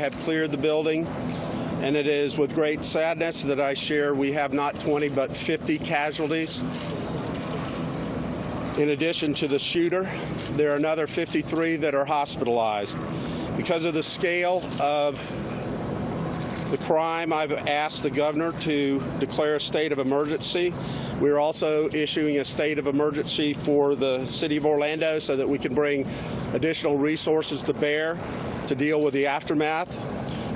have cleared the building, and it is with great sadness that I share we have not 20 but 50 casualties. In addition to the shooter, there are another 53 that are hospitalized. Because of the scale of the crime, I've asked the governor to declare a state of emergency. We're also issuing a state of emergency for the city of Orlando so that we can bring additional resources to bear to deal with the aftermath.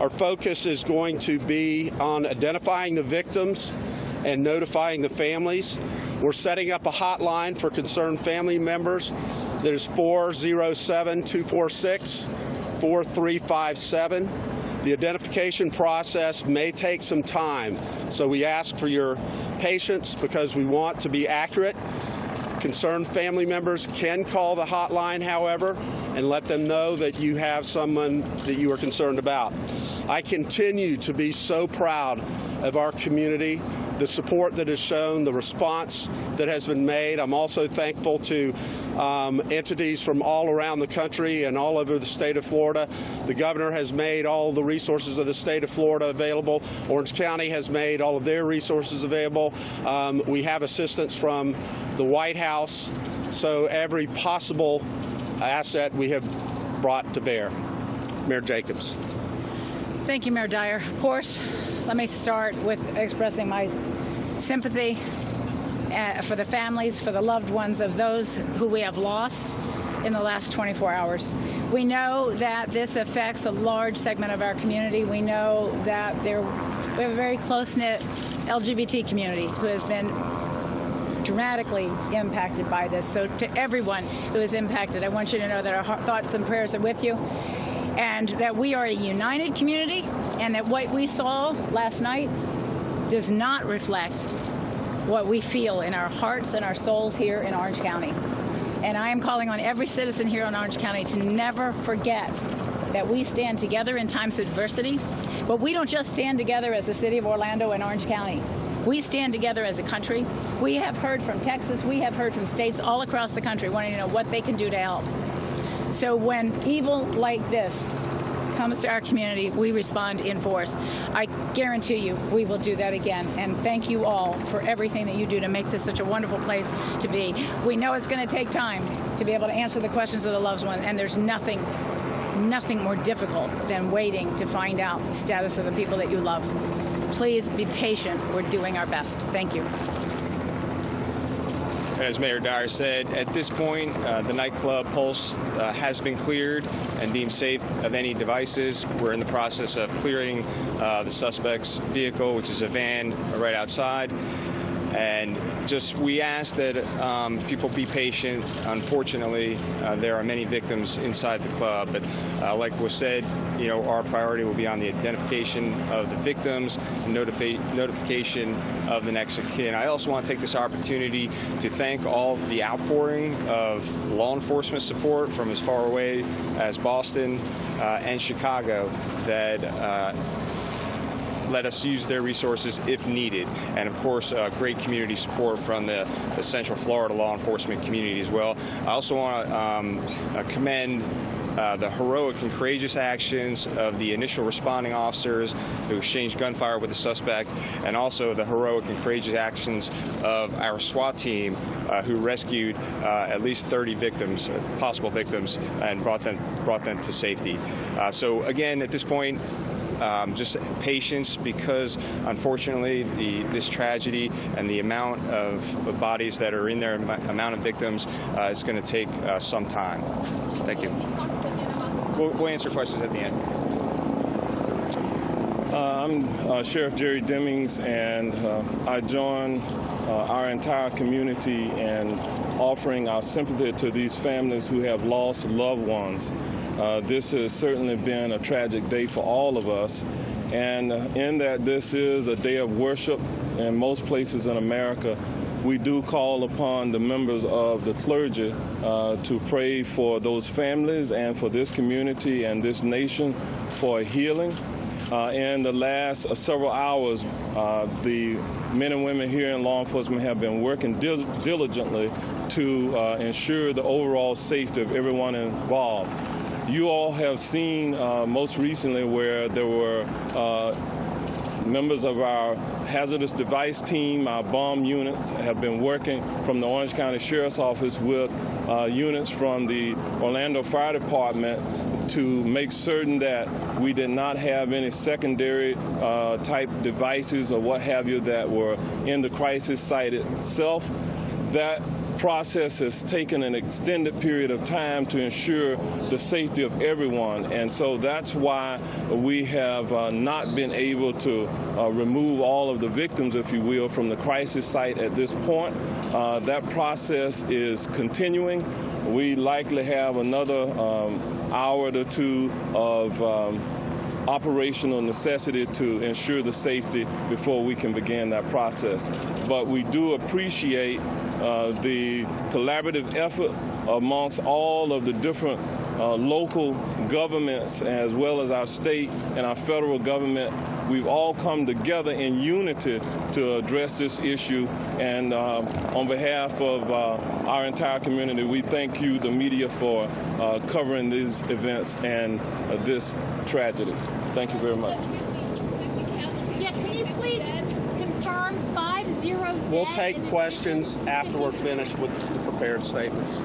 Our focus is going to be on identifying the victims and notifying the families. We're setting up a hotline for concerned family members. There's 407-246-4357. The identification process may take some time, so we ask for your patience because we want to be accurate. Concerned family members can call the hotline, however, and let them know that you have someone that you are concerned about. I continue to be so proud of our community, the support that is shown, the response that has been made. I'm also thankful to entities from all around the country and all over the state of Florida. The governor has made all the resources of the state of Florida available. Orange County has made all of their resources available. We have assistance from the White House, so every possible asset we have brought to bear. Mayor Jacobs. Thank you, Mayor Dyer. Of course, let me start with expressing my sympathy for the families, for the loved ones of those who we have lost in the last 24 hours. We know that this affects a large segment of our community. We know that we have a very close-knit LGBT community who has been dramatically impacted by this. So to everyone who is impacted, I want you to know that our thoughts and prayers are with you, and that we are a united community, and that what we saw last night does not reflect what we feel in our hearts and our souls here in Orange County. And I am calling on every citizen here in Orange County to never forget that we stand together in times of adversity, but we don't just stand together as the city of Orlando and Orange County. We stand together as a country. We have heard from Texas, we have heard from states all across the country wanting to know what they can do to help. So when evil like this comes to our community, we respond in force. I guarantee you we will do that again. And thank you all for everything that you do to make this such a wonderful place to be. We know it's going to take time to be able to answer the questions of the loved ones, and there's nothing more difficult than waiting to find out the status of the people that you love. Please be patient. We're doing our best. Thank you. As Mayor Dyer said, at this point, the nightclub Pulse has been cleared and deemed safe of any devices. We're in the process of clearing the suspect's vehicle, which is a van right outside. And we ask that people be patient. Unfortunately, there are many victims inside the club, but like was said, our priority will be on the identification of the victims and notification of the next of kin. I also want to take this opportunity to thank all the outpouring of law enforcement support from as far away as Boston and Chicago that let us use their resources if needed. And of course, great community support from the Central Florida law enforcement community as well. I also want to commend the heroic and courageous actions of the initial responding officers who exchanged gunfire with the suspect, and also the heroic and courageous actions of our SWAT team who rescued at least 30 victims, possible victims, and brought them to safety. So again, at this point, just patience, because unfortunately this tragedy and the amount of bodies that are in there, amount of victims, is going to take some time. Thank you. We'll answer questions at the end. I'm Sheriff Jerry Demings, and I join our entire community in offering our sympathy to these families who have lost loved ones. This has certainly been a tragic day for all of us, and in that this is a day of worship in most places in America, we do call upon the members of the clergy to pray for those families and for this community and this nation for healing. In the last several hours, the men and women here in law enforcement have been working diligently to ensure the overall safety of everyone involved. You all have seen most recently where there were members of our hazardous device team, our bomb units, have been working from the Orange County Sheriff's Office with units from the Orlando Fire Department to make certain that we did not have any secondary type devices or what have you that were in the crisis site itself. That process has taken an extended period of time to ensure the safety of everyone, and so that's why we have not been able to remove all of the victims, if you will, from the crisis site at this point. That process is continuing. We likely have another hour or two of operational necessity to ensure the safety before we can begin that process. But we do appreciate the collaborative effort amongst all of the different local governments, as well as our state and our federal government. We've all come together in unity to address this issue, and on behalf of our entire community, we thank you, the media, for covering these events and this tragedy. Thank you very much. Yeah, can you please confirm 50 We'll dead take and questions after we're finished with the prepared statements.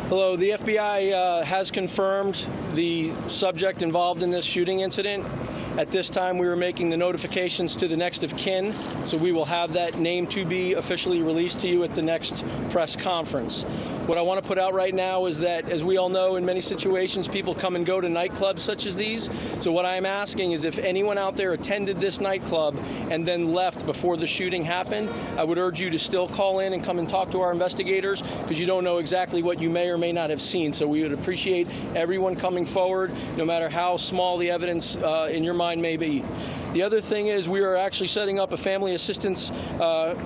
Hello, the FBI has confirmed the subject involved in this shooting incident. At this time, we were making the notifications to the next of kin, so we will have that name to be officially released to you at the next press conference. What I want to put out right now is that, as we all know, in many situations, people come and go to nightclubs such as these. So what I'm asking is if anyone out there attended this nightclub and then left before the shooting happened, I would urge you to still call in and come and talk to our investigators, because you don't know exactly what you may or may not have seen. So we would appreciate everyone coming forward, no matter how small the evidence in your mind may be. The other thing is we are actually setting up a family assistance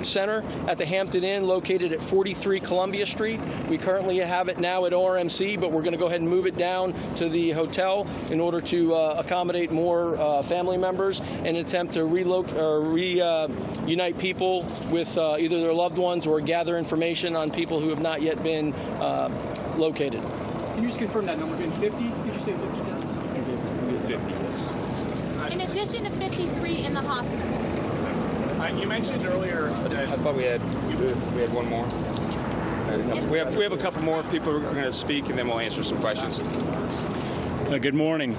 center at the Hampton Inn located at 43 Columbia Street. We currently have it now at ORMC, but we're going to go ahead and move it down to the hotel in order to accommodate more family members and attempt to reunite people with either their loved ones or gather information on people who have not yet been located. Can you just confirm that number again? 50? Did you say 50? Yes. 50, yes. in addition to 53 in the hospital. You mentioned earlier. I thought we had one more. We have a couple more people who are going to speak, and then we'll answer some questions. Good morning.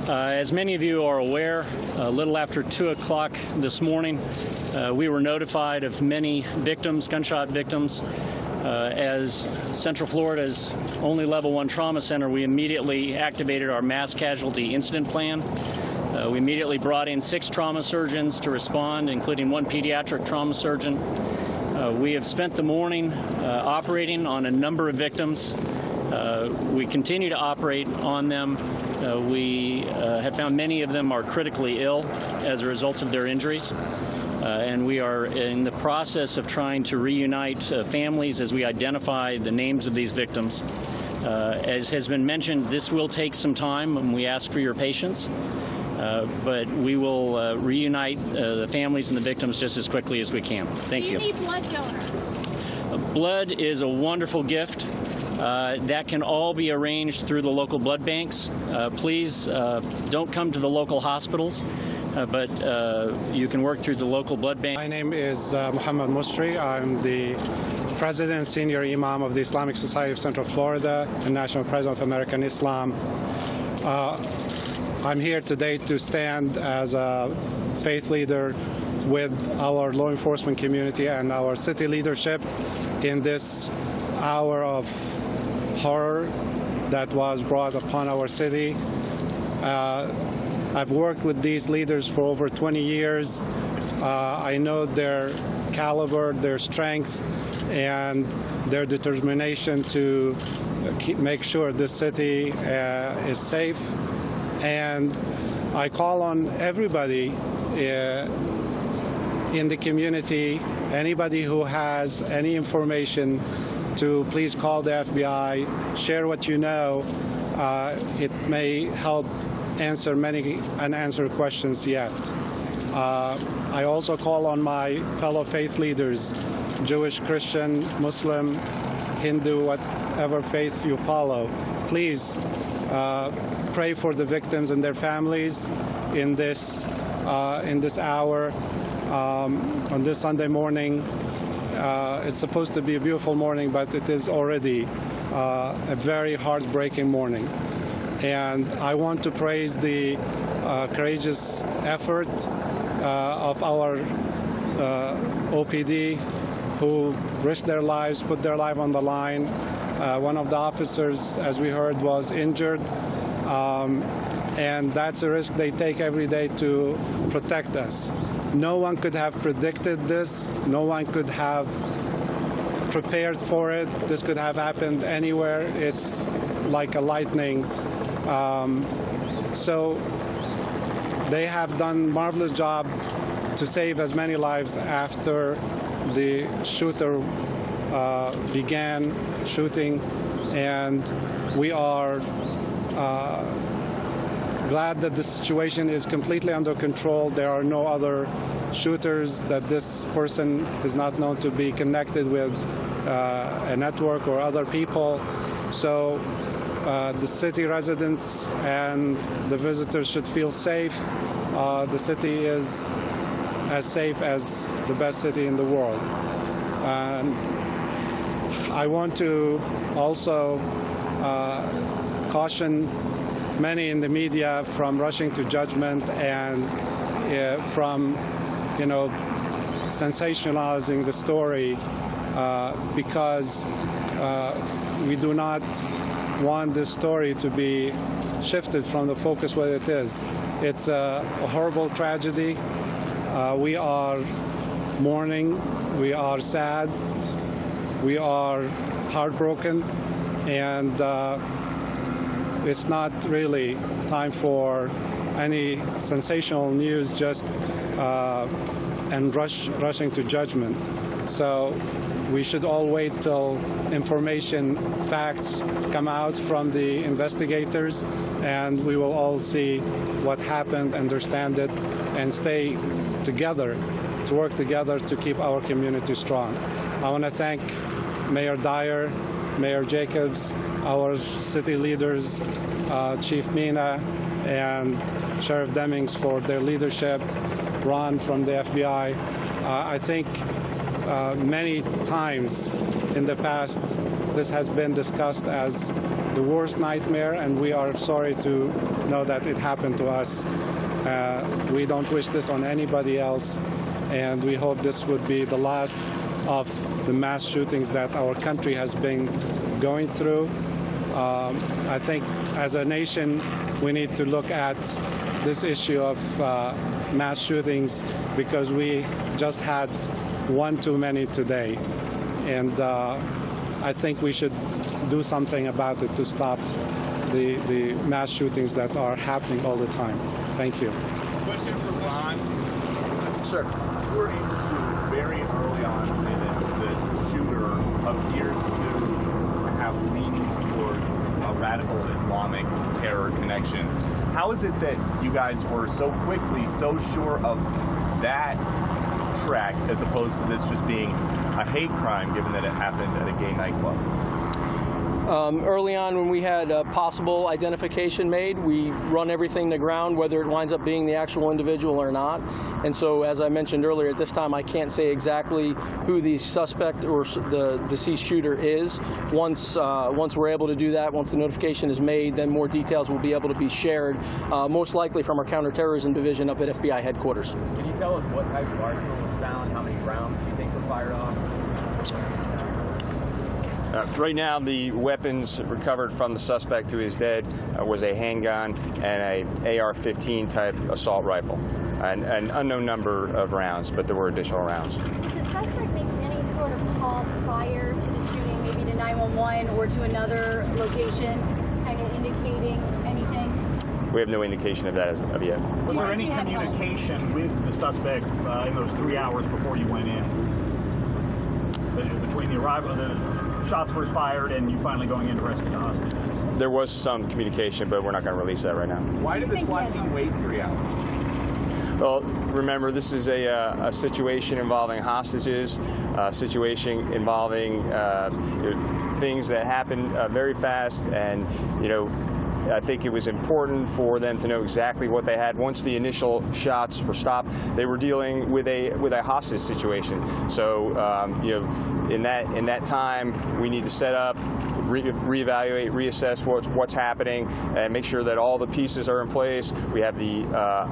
As many of you are aware, a little after 2 o'clock this morning, we were notified of many victims, gunshot victims. As Central Florida's only Level 1 trauma center, we immediately activated our mass casualty incident plan. We immediately brought in 6 trauma surgeons to respond, including 1 pediatric trauma surgeon. We have spent the morning operating on a number of victims. We continue to operate on them. We have found many of them are critically ill as a result of their injuries. And we are in the process of trying to reunite families as we identify the names of these victims. As has been mentioned, this will take some time, and we ask for your patience. But we will reunite the families and the victims just as quickly as we can. Thank you. Do you need blood donors? Blood is a wonderful gift. That can all be arranged through the local blood banks. Please don't come to the local hospitals, but you can work through the local blood bank. My name is Muhammad Musri. I'm the President and Senior Imam of the Islamic Society of Central Florida and National President of American Islam. I'm here today to stand as a faith leader with our law enforcement community and our city leadership in this hour of horror that was brought upon our city. I've worked with these leaders for over 20 years. I know their caliber, their strength, and their determination to make sure this city is safe. And I call on everybody in the community, anybody who has any information, to please call the FBI, share what you know. It may help answer many unanswered questions yet. I also call on my fellow faith leaders, Jewish, Christian, Muslim, Hindu, whatever faith you follow, please pray for the victims and their families in this hour, on this Sunday morning. It's supposed to be a beautiful morning, but it is already a very heartbreaking morning. And I want to praise the courageous effort of our OPD, who risked their lives, put their life on the line. One of the officers, as we heard, was injured. And that's a risk they take every day to protect us. No one could have predicted this. No one could have prepared for it. This could have happened anywhere. It's like a lightning. So they have done a marvelous job to save as many lives after the shooter began shooting, and we are glad that the situation is completely under control. There are no other shooters, that this person is not known to be connected with a network or other people. So the city residents and the visitors should feel safe. The city is as safe as the best city in the world. And I want to also caution many in the media from rushing to judgment and from, sensationalizing the story, because we do not want this story to be shifted from the focus what it is. It's a horrible tragedy. We are mourning, we are sad, we are heartbroken, and it's not really time for any sensational news and rushing to judgment. So we should all wait till information, facts come out from the investigators, and we will all see what happened, understand it, and stay together, to work together to keep our community strong. I want to thank Mayor Dyer, Mayor Jacobs, our city leaders, Chief Mina, and Sheriff Demings for their leadership, Ron from the FBI. I think many times in the past this has been discussed as the worst nightmare, and we are sorry to know that it happened to us. We don't wish this on anybody else, and we hope this would be the last of the mass shootings that our country has been going through. I think as a nation we need to look at this issue of mass shootings, because we just had one too many today, and I think we should do something about it to stop the mass shootings that are happening all the time. Thank you. Question for Ron. Sir. You were able to very early on say that the shooter appears to have leanings toward a radical Islamic terror connection. How is it that you guys were so quickly so sure of that track as opposed to this just being a hate crime, given that it happened at a gay nightclub? Early on, when we had possible identification made, we run everything to ground, whether it winds up being the actual individual or not. And so, as I mentioned earlier, at this time I can't say exactly who the suspect or the deceased shooter is. Once we're able to do that, once the notification is made, then more details will be able to be shared, most likely from our counterterrorism division up at FBI headquarters. Can you tell us what type of arsenal was found? How many rounds do you think were fired off? Right now, the weapons recovered from the suspect who is dead was a handgun and a AR-15 type assault rifle, and an unknown number of rounds, but there were additional rounds. Did the suspect make any sort of call prior to the shooting, maybe to 911 or to another location, kind of indicating anything? We have no indication of that as of yet. Was there any communication with the suspect in those 3 hours before you went in? The between the arrival of the shots first fired and you finally going in to rescue the hostages? There was some communication, but we're not going to release that right now. Why did the SWAT team wait 3 hours? Well, remember, this is a situation involving hostages, a situation involving things that happen very fast, and I think it was important for them to know exactly what they had. Once the initial shots were stopped, they were dealing with a hostage situation. So in that time, we need to set up, reevaluate, reassess what's happening, and make sure that all the pieces are in place. We have the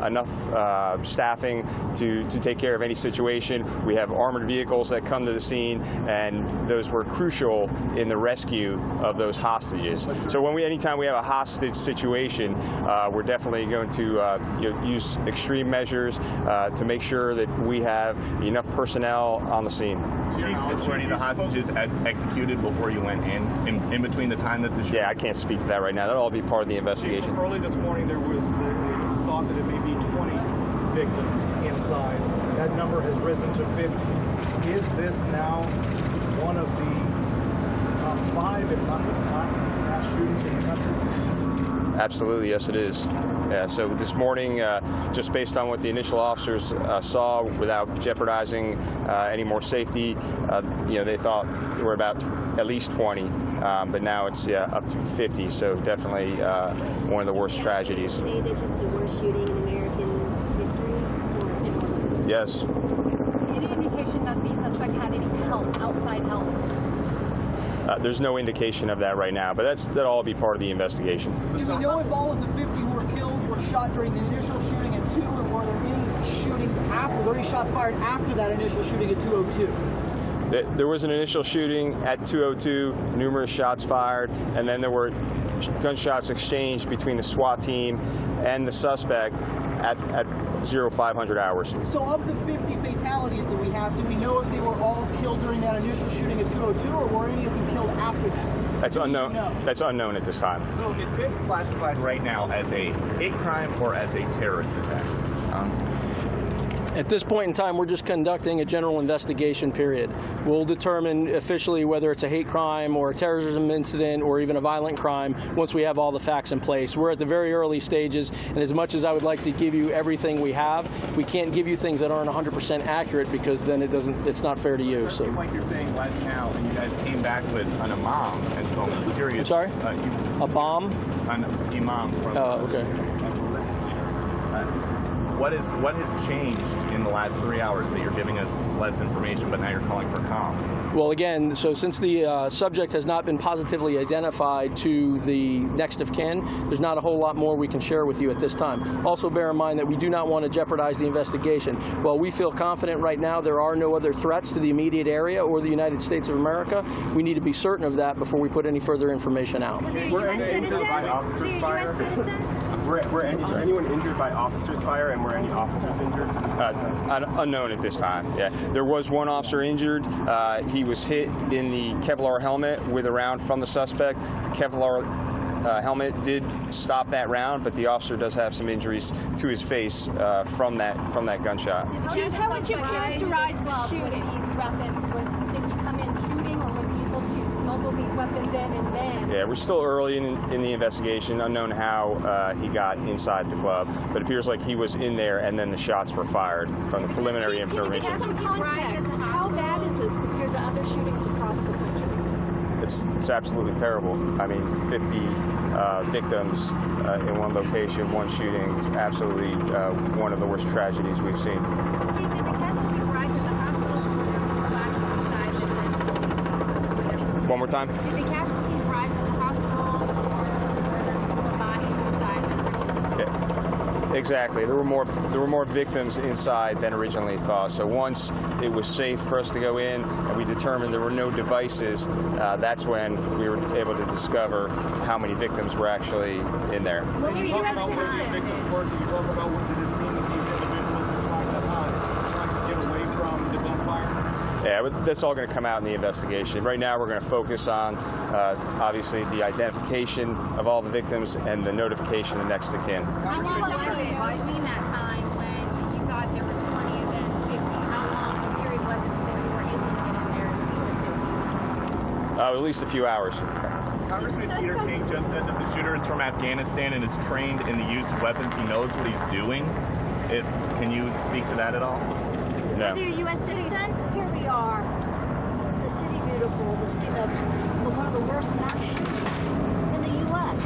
enough staffing to take care of any situation. We have armored vehicles that come to the scene, and those were crucial in the rescue of those hostages. So anytime we have a hostage situation, we're definitely going to use extreme measures to make sure that we have enough personnel on the scene. Were any of the hostages executed before you went in between the time that the shooting? Yeah, I can't speak to that right now. That'll all be part of the investigation. Early this morning, there was the thought that it may be 20 victims inside. That number has risen to 50. Is this now one of the top 5, if not the top, mass shootings in the country? Absolutely, yes, it is. Yeah, so this morning, just based on what the initial officers saw, without jeopardizing any more safety, they thought there were about at least 20, but now it's up to 50. So definitely one of the worst tragedies. Would you say this is the worst shooting in American history? Yes. Any indication that the suspect had any help, outside help? There's no indication of that right now, but that'll all be part of the investigation. Do we know if all of the 50 who were killed were shot during the initial shooting at 2, or were there any shootings after? Were there any shots fired after that initial shooting at 202? There was an initial shooting at 202, numerous shots fired, and then there were gunshots exchanged between the SWAT team and the suspect at 0500 hours. So of the 50 fatalities that we have, do we know if they were all killed during that initial shooting at 202, or were any of them killed after that? That's unknown. That's unknown at this time. So is this classified right now as a hate crime or as a terrorist attack? At this point in time, we're just conducting a general investigation period. We'll determine officially whether it's a hate crime or a terrorism incident or even a violent crime once we have all the facts in place. We're at the very early stages, and as much as I would like to give you everything we have, we can't give you things that aren't 100% accurate, because then it's not fair to you. So, like you're saying right now, and you guys came back with an imam, and so I'm curious. I'm sorry? A bomb? An imam from okay. What has changed in the last 3 hours that you're giving us less information, but now you're calling for calm? Well, again, so since the subject has not been positively identified to the next of kin, there's not a whole lot more we can share with you at this time. Also, bear in mind that we do not want to jeopardize the investigation. While we feel confident right now there are no other threats to the immediate area or the United States of America, we need to be certain of that before we put any further information out. Were any injured by officers' fire? Were anyone injured by officers' fire, and were any officers injured? Unknown at this time. Yeah, there was one officer injured. He was hit in the Kevlar helmet with a round from the suspect. The Kevlar helmet did stop that round, but the officer does have some injuries to his face from that gunshot. How would you characterize the shooting? These weapons, did he come in shooting, or was he able to smuggle these weapons in and then? Yeah, we're still early in the investigation. Unknown how he got inside the club, but it appears like he was in there, and then the shots were fired from the preliminary information. Some context. How bad is this compared to other shootings across the country? It's absolutely terrible. I mean, 50 victims in one location, one shooting. It's absolutely one of the worst tragedies we've seen. Chief, did the casualties arrive at the hospital, or were there more bodies inside? One more time? Did the casualties rise at the hospital, or were there more bodies inside? Yeah, exactly. There were more victims inside than originally thought. So once it was safe for us to go in, and we determined there were no devices, that's when we were able to discover how many victims were actually in there. Can you talk about where these victims were? Can you talk about what did it seem that these individuals were trying to get away from the gunfire? Yeah, but that's all going to come out in the investigation. Right now, we're going to focus on, obviously, the identification of all the victims and the notification of next of kin. How long was it between that time when you thought there was 20 and then 50? How long a period was it before you were in the position there to see the 50? at least a few hours. Congressman Peter King just said that the shooter is from Afghanistan and is trained in the use of weapons. He knows what he's doing. Can you speak to that at all? No. Are you a U.S. citizen? Here we are. The city beautiful, the city of one of the worst mass shootings in the U.S.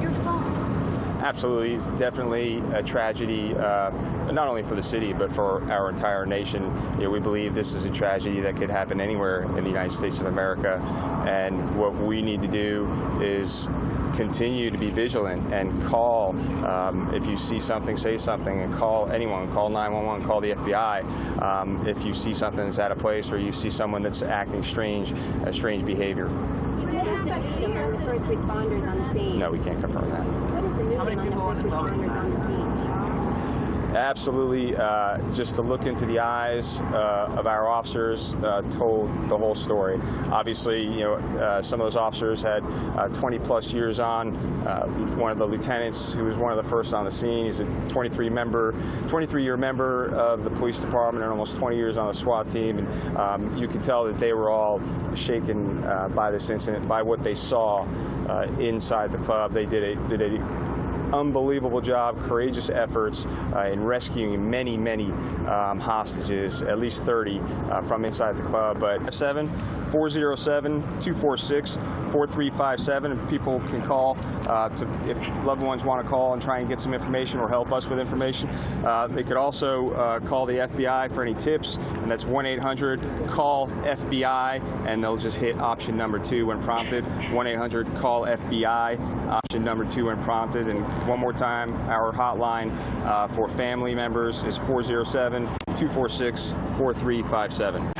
Your thoughts? Absolutely. It's definitely a tragedy, not only for the city, but for our entire nation. We believe this is a tragedy that could happen anywhere in the United States of America. And what we need to do is continue to be vigilant and call. If you see something, say something, and call anyone. Call 911, call the FBI. If you see something that's out of place or you see someone that's acting strange behavior. What is the minimum of first responders on the scene? No, we can't confirm that. What is the minimum of first responders on the scene? Absolutely, just to look into the eyes of our officers told the whole story. Obviously, some of those officers had 20-plus years on. One of the lieutenants, who was one of the first on the scene, he's a 23-year member of the police department and almost 20 years on the SWAT team. And you could tell that they were all shaken by this incident, by what they saw inside the club. They did a unbelievable job, courageous efforts in rescuing many hostages, at least 30 from inside the club. But 407-246-4357, and people can call if loved ones want to call and try and get some information or help us with information. They could also call the FBI for any tips, and that's 1-800-CALL-FBI, and they'll just hit option number 2 when prompted. 1-800-CALL-FBI, option number 2 when prompted. And one more time, our hotline for family members is 407-246-4357.